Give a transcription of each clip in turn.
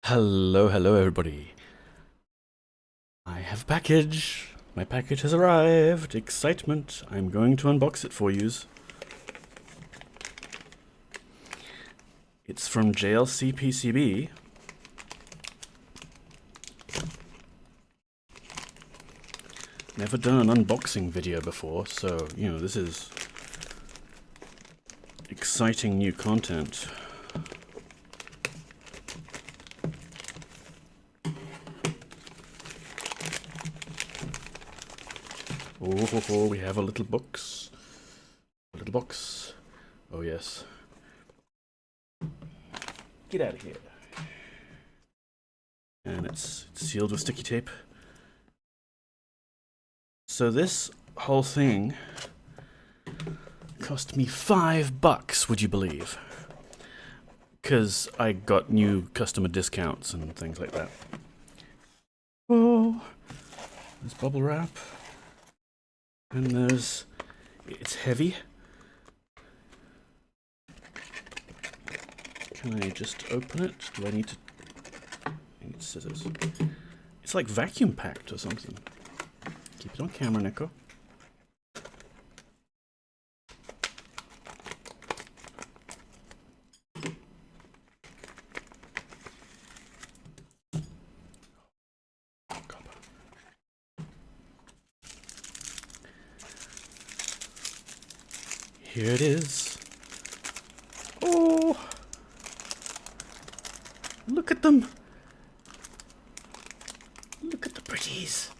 Hello everybody. I have a package. My package has arrived. Excitement. I'm going to unbox it for yous. It's from JLCPCB. Never done an unboxing video before, so, this is exciting new content. Oh, we have a little box. A little box. Oh, yes. Get out of here. And it's sealed with sticky tape. So this whole thing cost me $5, would you believe? Because I got new customer discounts and things like that. Oh, there's bubble wrap. And it's heavy. Can I just open it? Do I need scissors? It's like vacuum packed or something. Keep it on camera, Nico. Here it is. Oh! Look at them! Look at the pretties!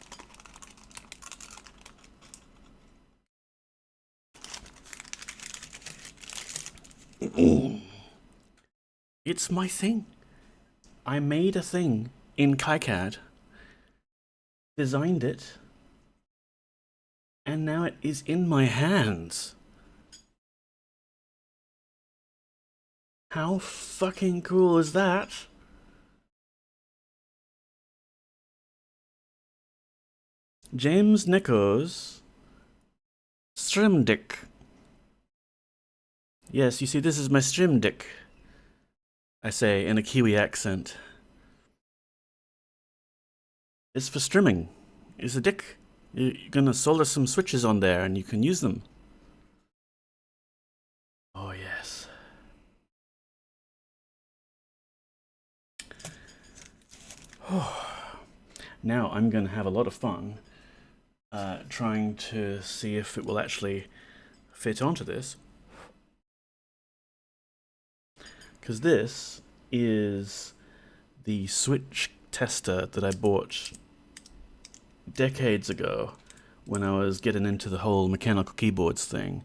It's my thing. I made a thing in KiCad, designed it, and now it is in my hands. How fucking cool is that? James Nicho's Stream Dick. Yes, you see, this is my Stream Dick, I say in a Kiwi accent. It's for streaming. It's a dick. You're gonna solder some switches on there and you can use them. Oh, yes. Now I'm going to have a lot of fun trying to see if it will actually fit onto this. Because this is the switch tester that I bought decades ago when I was getting into the whole mechanical keyboards thing.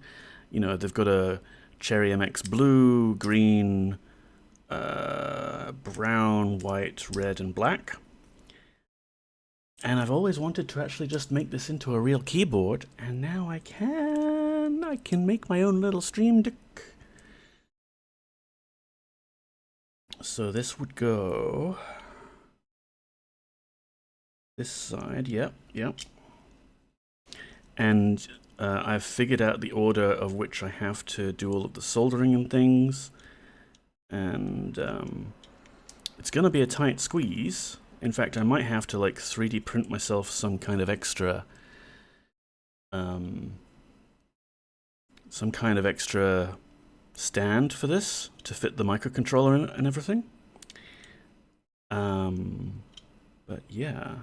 You know, they've got a Cherry MX blue, green, brown, white, red, and black. And I've always wanted to actually just make this into a real keyboard, and now I can. I can make my own little Stream Deck. So this would go this side, yep. And I've figured out the order of which I have to do all of the soldering and things. And it's going to be a tight squeeze. In fact, I might have to like 3D print myself some kind of extra stand for this to fit the microcontroller in it and everything. But yeah.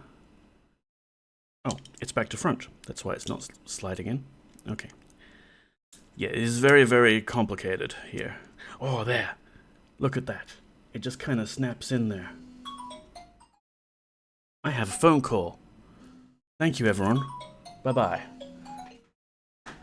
Oh, it's back to front. That's why it's not sliding in. Okay. Yeah, it is very, very complicated here. Oh, there. Look at that. It just kind of snaps in there. I have a phone call. Thank you, everyone. Bye-bye.